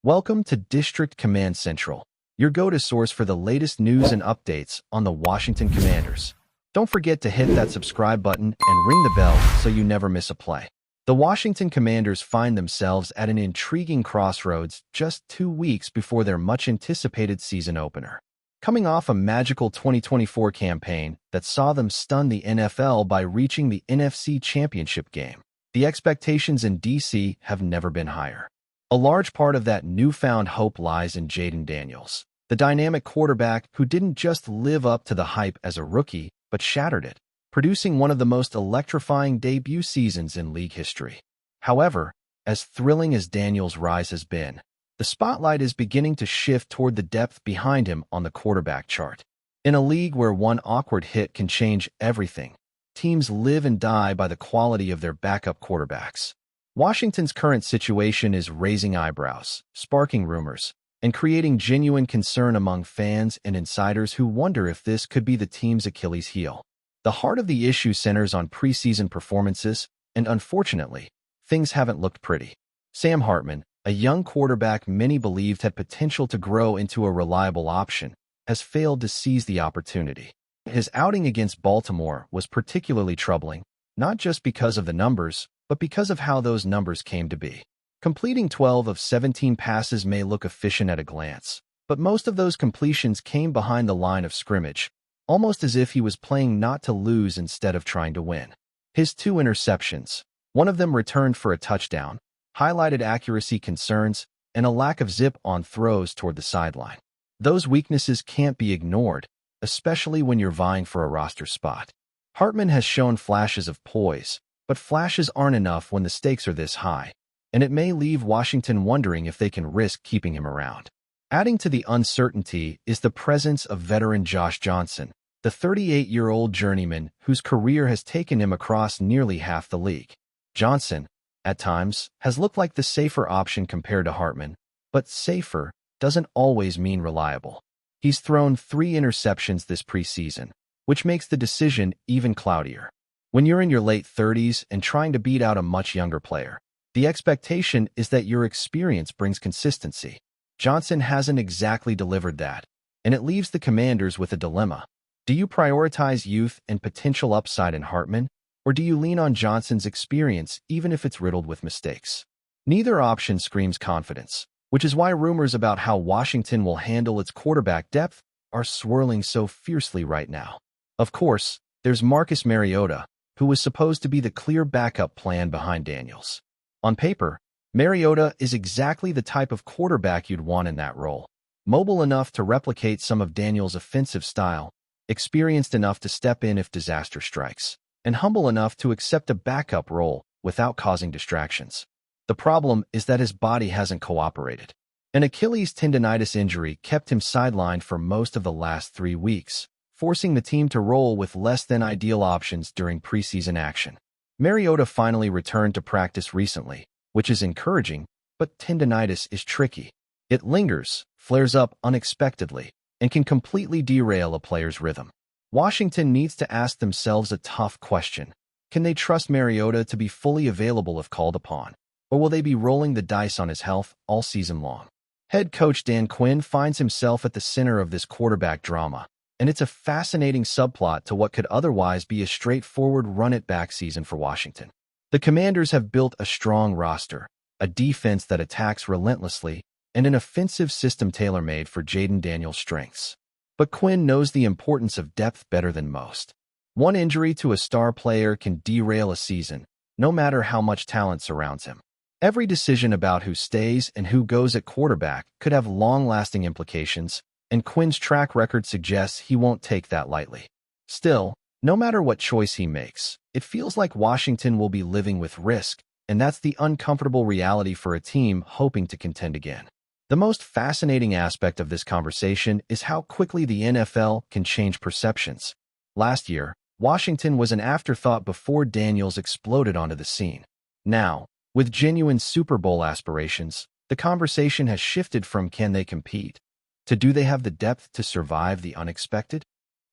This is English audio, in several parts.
Welcome to District Command Central, your go-to source for the latest news and updates on the Washington Commanders. Don't forget to hit that subscribe button and ring the bell so you never miss a play. The Washington Commanders find themselves at an intriguing crossroads just 2 weeks before their much-anticipated season opener. Coming off a magical 2024 campaign that saw them stun the NFL by reaching the NFC Championship game, the expectations in D.C. have never been higher. A large part of that newfound hope lies in Jayden Daniels, the dynamic quarterback who didn't just live up to the hype as a rookie, but shattered it, producing one of the most electrifying debut seasons in league history. However, as thrilling as Daniels' rise has been, the spotlight is beginning to shift toward the depth behind him on the quarterback chart. In a league where one awkward hit can change everything, teams live and die by the quality of their backup quarterbacks. Washington's current situation is raising eyebrows, sparking rumors, and creating genuine concern among fans and insiders who wonder if this could be the team's Achilles heel. The heart of the issue centers on preseason performances, and unfortunately, things haven't looked pretty. Sam Hartman, a young quarterback many believed had potential to grow into a reliable option, has failed to seize the opportunity. His outing against Baltimore was particularly troubling, not just because of the numbers, but because of how those numbers came to be. Completing 12 of 17 passes may look efficient at a glance, but most of those completions came behind the line of scrimmage, almost as if he was playing not to lose instead of trying to win. His 2 interceptions, one of them returned for a touchdown, highlighted accuracy concerns and a lack of zip on throws toward the sideline. Those weaknesses can't be ignored, especially when you're vying for a roster spot. Hartman has shown flashes of poise, but flashes aren't enough when the stakes are this high, and it may leave Washington wondering if they can risk keeping him around. Adding to the uncertainty is the presence of veteran Josh Johnson, the 38-year-old journeyman whose career has taken him across nearly half the league. Johnson, at times, has looked like the safer option compared to Hartman, but safer doesn't always mean reliable. He's thrown 3 interceptions this preseason, which makes the decision even cloudier. When you're in your late 30s and trying to beat out a much younger player, the expectation is that your experience brings consistency. Johnson hasn't exactly delivered that, and it leaves the Commanders with a dilemma. Do you prioritize youth and potential upside in Hartman, or do you lean on Johnson's experience even if it's riddled with mistakes? Neither option screams confidence, which is why rumors about how Washington will handle its quarterback depth are swirling so fiercely right now. Of course, there's Marcus Mariota, who was supposed to be the clear backup plan behind Daniels. On paper, Mariota is exactly the type of quarterback you'd want in that role. Mobile enough to replicate some of Daniels' offensive style, experienced enough to step in if disaster strikes, and humble enough to accept a backup role without causing distractions. The problem is that his body hasn't cooperated. An Achilles tendonitis injury kept him sidelined for most of the last 3 weeks, forcing the team to roll with less than ideal options during preseason action. Mariota finally returned to practice recently, which is encouraging, but tendonitis is tricky. It lingers, flares up unexpectedly, and can completely derail a player's rhythm. Washington needs to ask themselves a tough question. Can they trust Mariota to be fully available if called upon, or will they be rolling the dice on his health all season long? Head coach Dan Quinn finds himself at the center of this quarterback drama, and it's a fascinating subplot to what could otherwise be a straightforward run-it-back season for Washington. The Commanders have built a strong roster, a defense that attacks relentlessly, and an offensive system tailor-made for Jayden Daniels' strengths. But Quinn knows the importance of depth better than most. One injury to a star player can derail a season, no matter how much talent surrounds him. Every decision about who stays and who goes at quarterback could have long-lasting implications, and Quinn's track record suggests he won't take that lightly. Still, no matter what choice he makes, it feels like Washington will be living with risk, and that's the uncomfortable reality for a team hoping to contend again. The most fascinating aspect of this conversation is how quickly the NFL can change perceptions. Last year, Washington was an afterthought before Daniels exploded onto the scene. Now, with genuine Super Bowl aspirations, the conversation has shifted from can they compete to do they have the depth to survive the unexpected?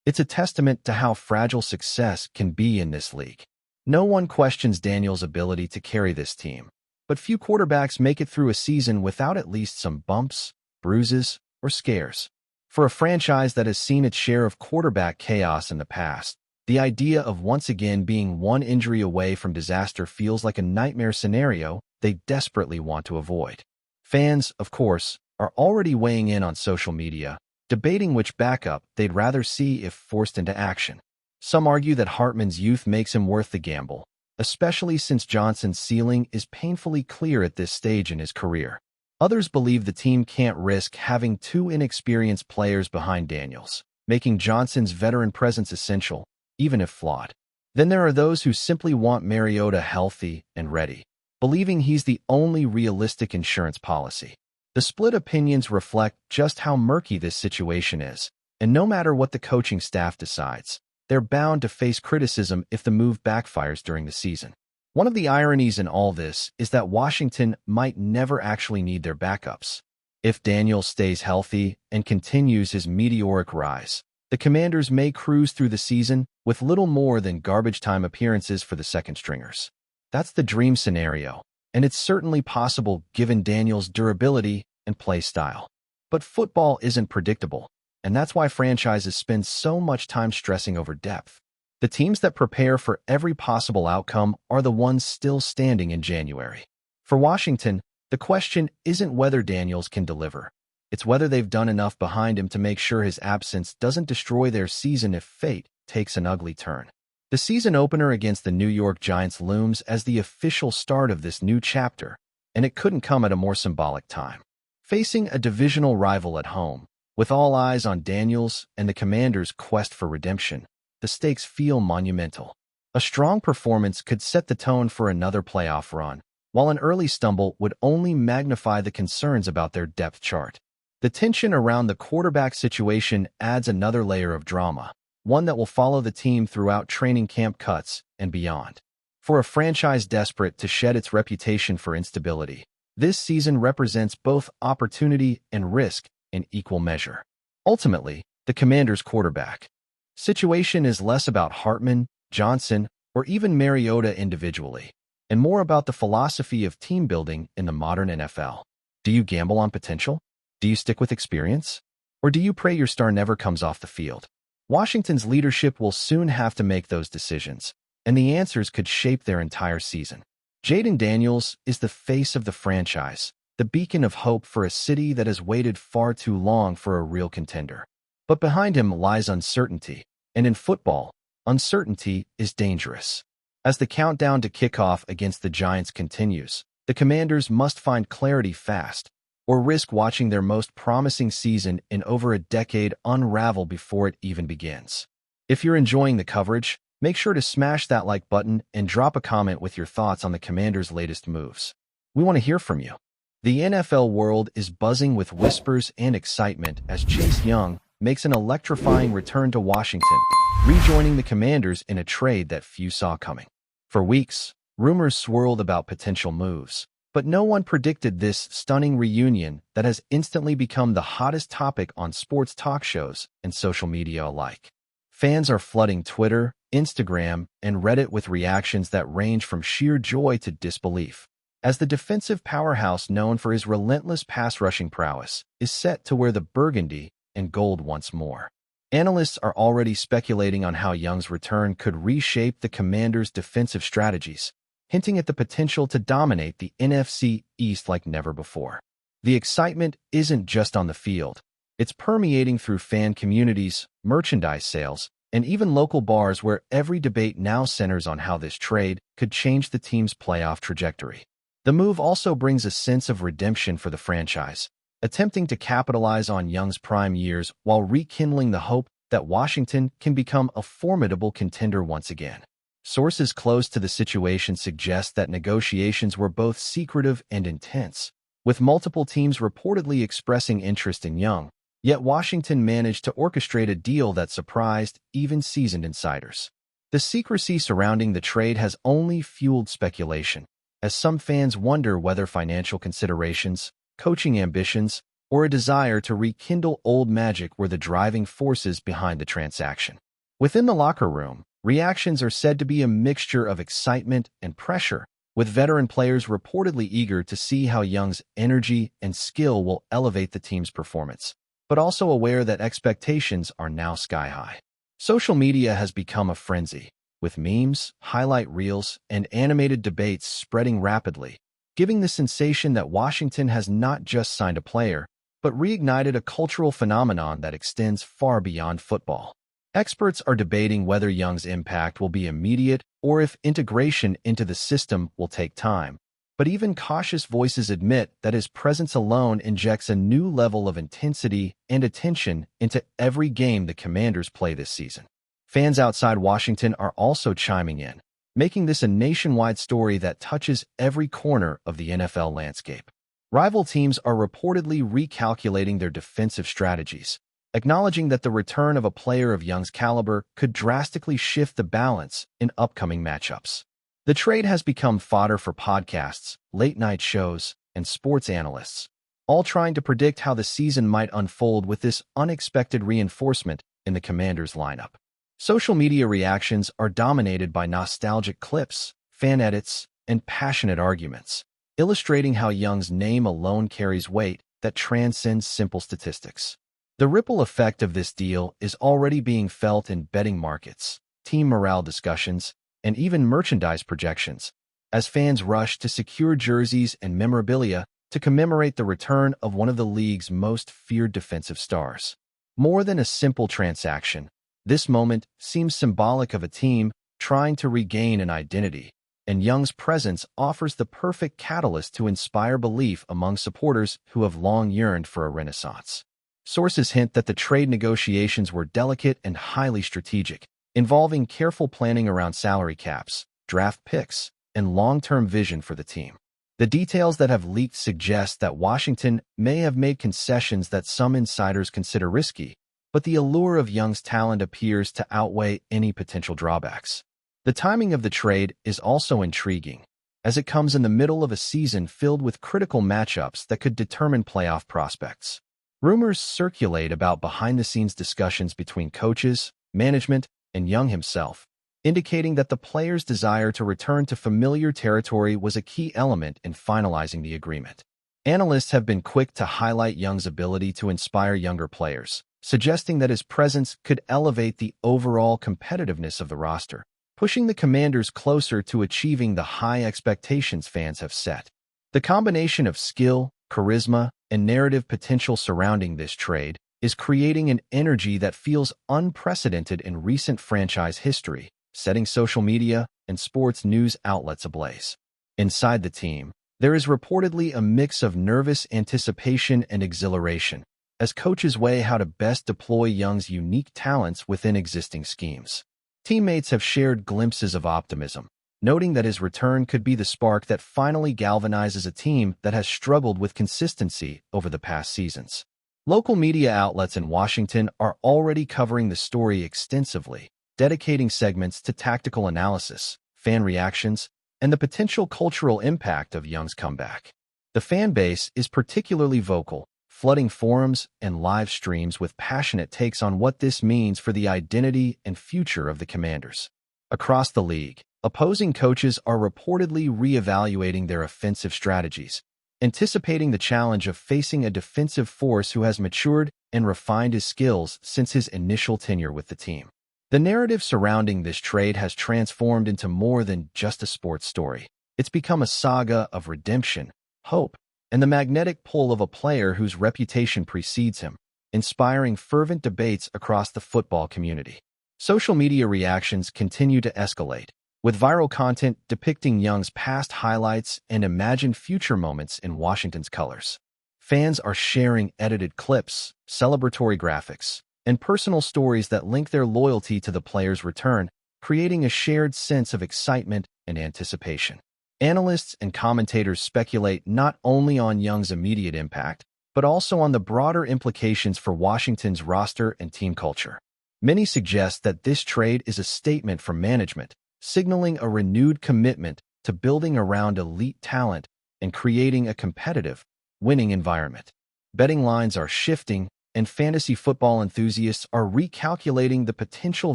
It's a testament to how fragile success can be in this league. No one questions Daniels' ability to carry this team, but few quarterbacks make it through a season without at least some bumps, bruises, or scares. For a franchise that has seen its share of quarterback chaos in the past, the idea of once again being one injury away from disaster feels like a nightmare scenario they desperately want to avoid. Fans, of course, are already weighing in on social media, debating which backup they'd rather see if forced into action. Some argue that Hartman's youth makes him worth the gamble, especially since Johnson's ceiling is painfully clear at this stage in his career. Others believe the team can't risk having two inexperienced players behind Daniels, making Johnson's veteran presence essential, even if flawed. Then there are those who simply want Mariota healthy and ready, believing he's the only realistic insurance policy. The split opinions reflect just how murky this situation is, and no matter what the coaching staff decides, they're bound to face criticism if the move backfires during the season. One of the ironies in all this is that Washington might never actually need their backups. If Daniels stays healthy and continues his meteoric rise, the Commanders may cruise through the season with little more than garbage time appearances for the second stringers. That's the dream scenario, and it's certainly possible given Daniels' durability and play style. But football isn't predictable, and that's why franchises spend so much time stressing over depth. The teams that prepare for every possible outcome are the ones still standing in January. For Washington, the question isn't whether Daniels can deliver. It's whether they've done enough behind him to make sure his absence doesn't destroy their season if fate takes an ugly turn. The season opener against the New York Giants looms as the official start of this new chapter, and it couldn't come at a more symbolic time. Facing a divisional rival at home, with all eyes on Daniels and the Commanders' quest for redemption, the stakes feel monumental. A strong performance could set the tone for another playoff run, while an early stumble would only magnify the concerns about their depth chart. The tension around the quarterback situation adds another layer of drama, one that will follow the team throughout training camp cuts and beyond. For a franchise desperate to shed its reputation for instability, this season represents both opportunity and risk in equal measure. Ultimately, the Commanders' quarterback situation is less about Hartman, Johnson, or even Mariota individually, and more about the philosophy of team building in the modern NFL. Do you gamble on potential? Do you stick with experience? Or do you pray your star never comes off the field? Washington's leadership will soon have to make those decisions, and the answers could shape their entire season. Jaden Daniels is the face of the franchise, the beacon of hope for a city that has waited far too long for a real contender. But behind him lies uncertainty, and in football, uncertainty is dangerous. As the countdown to kickoff against the Giants continues, the Commanders must find clarity fast, or risk watching their most promising season in over a decade unravel before it even begins. If you're enjoying the coverage, make sure to smash that like button and drop a comment with your thoughts on the Commanders' latest moves. We want to hear from you. The NFL world is buzzing with whispers and excitement as Chase Young makes an electrifying return to Washington, rejoining the Commanders in a trade that few saw coming. For weeks, rumors swirled about potential moves, but no one predicted this stunning reunion that has instantly become the hottest topic on sports talk shows and social media alike. Fans are flooding Twitter, Instagram, and Reddit with reactions that range from sheer joy to disbelief, as the defensive powerhouse known for his relentless pass-rushing prowess is set to wear the burgundy and gold once more. Analysts are already speculating on how Young's return could reshape the Commanders' defensive strategies, hinting at the potential to dominate the NFC East like never before. The excitement isn't just on the field. It's permeating through fan communities, merchandise sales, and even local bars where every debate now centers on how this trade could change the team's playoff trajectory. The move also brings a sense of redemption for the franchise, attempting to capitalize on Young's prime years while rekindling the hope that Washington can become a formidable contender once again. Sources close to the situation suggest that negotiations were both secretive and intense, with multiple teams reportedly expressing interest in Young, yet Washington managed to orchestrate a deal that surprised even seasoned insiders. The secrecy surrounding the trade has only fueled speculation, as some fans wonder whether financial considerations, coaching ambitions, or a desire to rekindle old magic were the driving forces behind the transaction. Within the locker room, reactions are said to be a mixture of excitement and pressure, with veteran players reportedly eager to see how Young's energy and skill will elevate the team's performance, but also aware that expectations are now sky-high. Social media has become a frenzy, with memes, highlight reels, and animated debates spreading rapidly, giving the sensation that Washington has not just signed a player, but reignited a cultural phenomenon that extends far beyond football. Experts are debating whether Young's impact will be immediate or if integration into the system will take time, but even cautious voices admit that his presence alone injects a new level of intensity and attention into every game the Commanders play this season. Fans outside Washington are also chiming in, making this a nationwide story that touches every corner of the NFL landscape. Rival teams are reportedly recalculating their defensive strategies, acknowledging that the return of a player of Young's caliber could drastically shift the balance in upcoming matchups. The trade has become fodder for podcasts, late-night shows, and sports analysts, all trying to predict how the season might unfold with this unexpected reinforcement in the Commanders' lineup. Social media reactions are dominated by nostalgic clips, fan edits, and passionate arguments, illustrating how Young's name alone carries weight that transcends simple statistics. The ripple effect of this deal is already being felt in betting markets, team morale discussions, and even merchandise projections, as fans rush to secure jerseys and memorabilia to commemorate the return of one of the league's most feared defensive stars. More than a simple transaction, this moment seems symbolic of a team trying to regain an identity, and Young's presence offers the perfect catalyst to inspire belief among supporters who have long yearned for a renaissance. Sources hint that the trade negotiations were delicate and highly strategic, involving careful planning around salary caps, draft picks, and long-term vision for the team. The details that have leaked suggest that Washington may have made concessions that some insiders consider risky, but the allure of Young's talent appears to outweigh any potential drawbacks. The timing of the trade is also intriguing, as it comes in the middle of a season filled with critical matchups that could determine playoff prospects. Rumors circulate about behind-the-scenes discussions between coaches, management, and Young himself, indicating that the player's desire to return to familiar territory was a key element in finalizing the agreement. Analysts have been quick to highlight Young's ability to inspire younger players, suggesting that his presence could elevate the overall competitiveness of the roster, pushing the Commanders closer to achieving the high expectations fans have set. The combination of skill, charisma, and narrative potential surrounding this trade is creating an energy that feels unprecedented in recent franchise history, setting social media and sports news outlets ablaze. Inside the team, there is reportedly a mix of nervous anticipation and exhilaration, as coaches weigh how to best deploy Young's unique talents within existing schemes. Teammates have shared glimpses of optimism, noting that his return could be the spark that finally galvanizes a team that has struggled with consistency over the past seasons. Local media outlets in Washington are already covering the story extensively, dedicating segments to tactical analysis, fan reactions, and the potential cultural impact of Young's comeback. The fan base is particularly vocal, flooding forums and live streams with passionate takes on what this means for the identity and future of the Commanders. Across the league, opposing coaches are reportedly reevaluating their offensive strategies, anticipating the challenge of facing a defensive force who has matured and refined his skills since his initial tenure with the team. The narrative surrounding this trade has transformed into more than just a sports story. It's become a saga of redemption, hope, and the magnetic pull of a player whose reputation precedes him, inspiring fervent debates across the football community. Social media reactions continue to escalate, with viral content depicting Young's past highlights and imagined future moments in Washington's colors. Fans are sharing edited clips, celebratory graphics, and personal stories that link their loyalty to the player's return, creating a shared sense of excitement and anticipation. Analysts and commentators speculate not only on Young's immediate impact, but also on the broader implications for Washington's roster and team culture. Many suggest that this trade is a statement from management, signaling a renewed commitment to building around elite talent and creating a competitive, winning environment. Betting lines are shifting, and fantasy football enthusiasts are recalculating the potential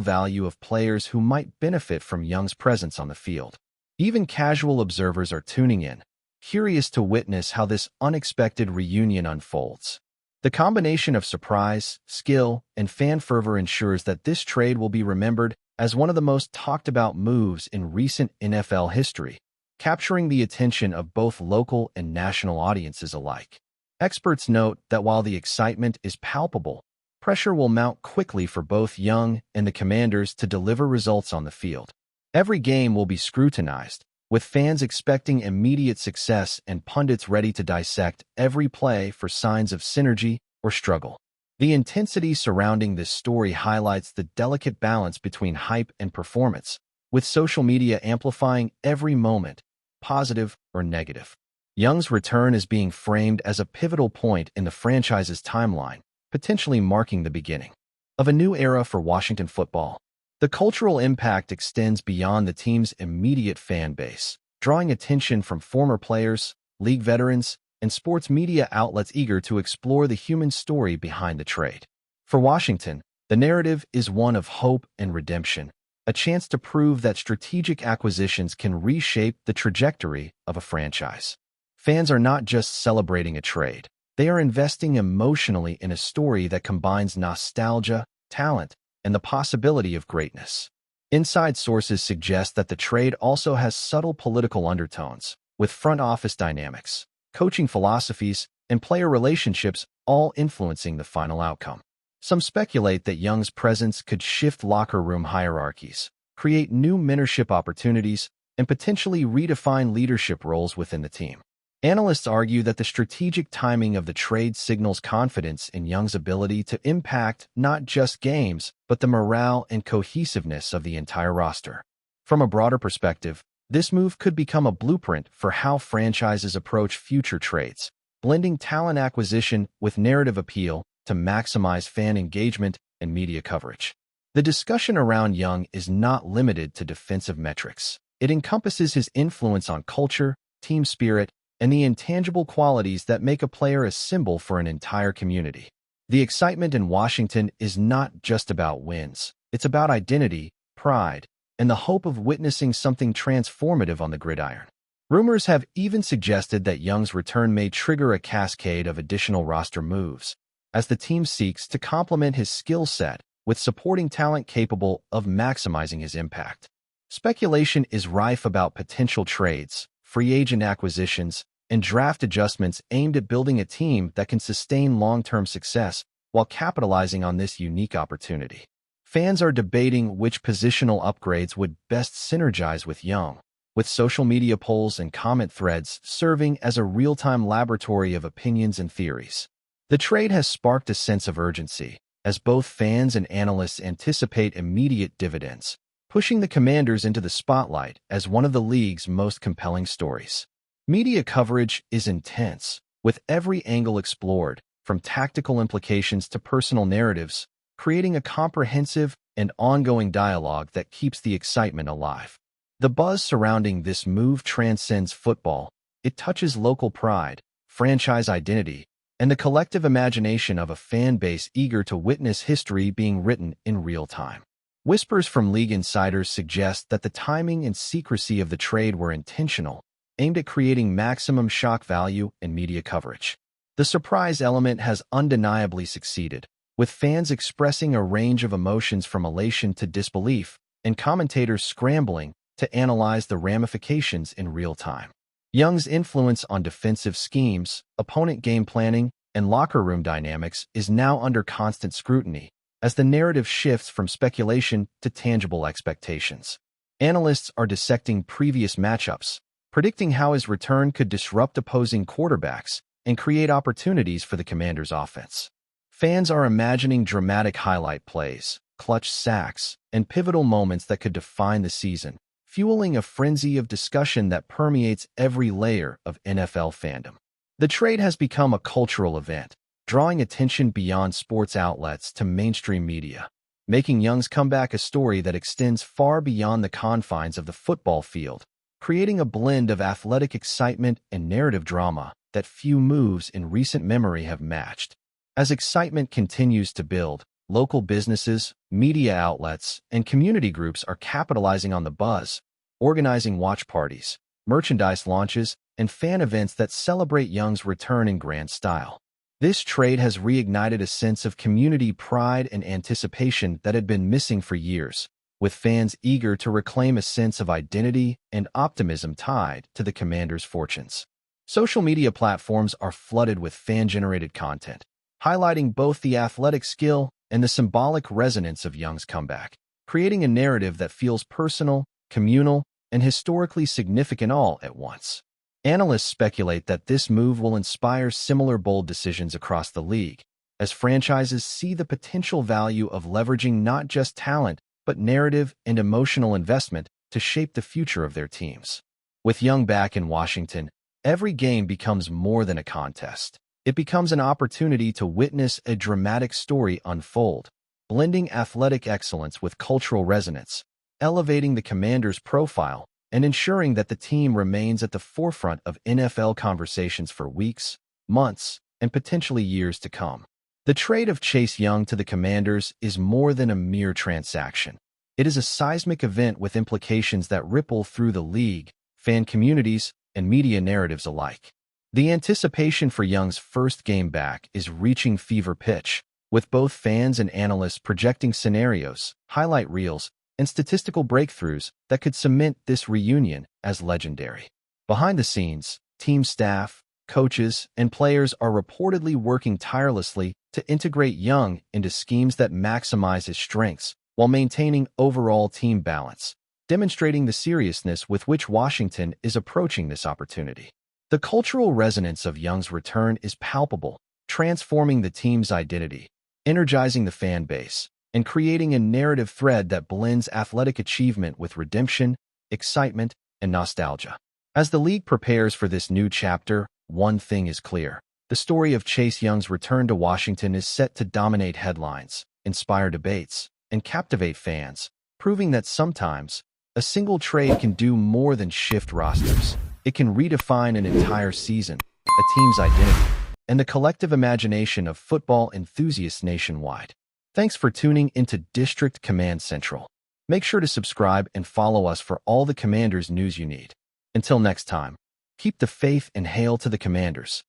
value of players who might benefit from Young's presence on the field. Even casual observers are tuning in, curious to witness how this unexpected reunion unfolds. The combination of surprise, skill, and fan fervor ensures that this trade will be remembered as one of the most talked-about moves in recent NFL history, capturing the attention of both local and national audiences alike. Experts note that while the excitement is palpable, pressure will mount quickly for both Young and the Commanders to deliver results on the field. Every game will be scrutinized, with fans expecting immediate success and pundits ready to dissect every play for signs of synergy or struggle. The intensity surrounding this story highlights the delicate balance between hype and performance, with social media amplifying every moment, positive or negative. Young's return is being framed as a pivotal point in the franchise's timeline, potentially marking the beginning of a new era for Washington football. The cultural impact extends beyond the team's immediate fan base, drawing attention from former players, league veterans, and sports media outlets eager to explore the human story behind the trade. For Washington, the narrative is one of hope and redemption, a chance to prove that strategic acquisitions can reshape the trajectory of a franchise. Fans are not just celebrating a trade. They are investing emotionally in a story that combines nostalgia, talent, and the possibility of greatness. Inside sources suggest that the trade also has subtle political undertones, with front office dynamics, coaching philosophies, and player relationships all influencing the final outcome. Some speculate that Young's presence could shift locker room hierarchies, create new mentorship opportunities, and potentially redefine leadership roles within the team. Analysts argue that the strategic timing of the trade signals confidence in Young's ability to impact not just games, but the morale and cohesiveness of the entire roster. From a broader perspective, this move could become a blueprint for how franchises approach future trades, blending talent acquisition with narrative appeal to maximize fan engagement and media coverage. The discussion around Young is not limited to defensive metrics. It encompasses his influence on culture, team spirit, and the intangible qualities that make a player a symbol for an entire community. The excitement in Washington is not just about wins. It's about identity, pride, and the hope of witnessing something transformative on the gridiron. Rumors have even suggested that Young's return may trigger a cascade of additional roster moves, as the team seeks to complement his skill set with supporting talent capable of maximizing his impact. Speculation is rife about potential trades, free agent acquisitions, and draft adjustments aimed at building a team that can sustain long-term success while capitalizing on this unique opportunity. Fans are debating which positional upgrades would best synergize with Young, with social media polls and comment threads serving as a real-time laboratory of opinions and theories. The trade has sparked a sense of urgency, as both fans and analysts anticipate immediate dividends, pushing the Commanders into the spotlight as one of the league's most compelling stories. Media coverage is intense, with every angle explored, from tactical implications to personal narratives, creating a comprehensive and ongoing dialogue that keeps the excitement alive. The buzz surrounding this move transcends football. It touches local pride, franchise identity, and the collective imagination of a fan base eager to witness history being written in real time. Whispers from league insiders suggest that the timing and secrecy of the trade were intentional, aimed at creating maximum shock value and media coverage. The surprise element has undeniably succeeded, with fans expressing a range of emotions from elation to disbelief, and commentators scrambling to analyze the ramifications in real time. Young's influence on defensive schemes, opponent game planning, and locker room dynamics is now under constant scrutiny, as the narrative shifts from speculation to tangible expectations. Analysts are dissecting previous matchups, predicting how his return could disrupt opposing quarterbacks and create opportunities for the Commanders' offense. Fans are imagining dramatic highlight plays, clutch sacks, and pivotal moments that could define the season, fueling a frenzy of discussion that permeates every layer of NFL fandom. The trade has become a cultural event, drawing attention beyond sports outlets to mainstream media, making Young's comeback a story that extends far beyond the confines of the football field, creating a blend of athletic excitement and narrative drama that few moves in recent memory have matched. As excitement continues to build, local businesses, media outlets, and community groups are capitalizing on the buzz, organizing watch parties, merchandise launches, and fan events that celebrate Young's return in grand style. This trade has reignited a sense of community pride and anticipation that had been missing for years, with fans eager to reclaim a sense of identity and optimism tied to the Commanders' fortunes. Social media platforms are flooded with fan-generated content, highlighting both the athletic skill and the symbolic resonance of Young's comeback, creating a narrative that feels personal, communal, and historically significant all at once. Analysts speculate that this move will inspire similar bold decisions across the league, as franchises see the potential value of leveraging not just talent, but narrative and emotional investment to shape the future of their teams. With Young back in Washington, every game becomes more than a contest. It becomes an opportunity to witness a dramatic story unfold, blending athletic excellence with cultural resonance, elevating the Commanders' profile, and ensuring that the team remains at the forefront of NFL conversations for weeks, months, and potentially years to come. The trade of Chase Young to the Commanders is more than a mere transaction. It is a seismic event with implications that ripple through the league, fan communities, and media narratives alike. The anticipation for Young's first game back is reaching fever pitch, with both fans and analysts projecting scenarios, highlight reels, and statistical breakthroughs that could cement this reunion as legendary. Behind the scenes, team staff, coaches, and players are reportedly working tirelessly to integrate Young into schemes that maximize his strengths while maintaining overall team balance, demonstrating the seriousness with which Washington is approaching this opportunity. The cultural resonance of Young's return is palpable, transforming the team's identity, energizing the fan base, and creating a narrative thread that blends athletic achievement with redemption, excitement, and nostalgia. As the league prepares for this new chapter, one thing is clear. The story of Chase Young's return to Washington is set to dominate headlines, inspire debates, and captivate fans, proving that sometimes a single trade can do more than shift rosters. It can redefine an entire season, a team's identity, and the collective imagination of football enthusiasts nationwide. Thanks for tuning into District Command Central. Make sure to subscribe and follow us for all the Commanders news you need. Until next time, keep the faith and hail to the Commanders.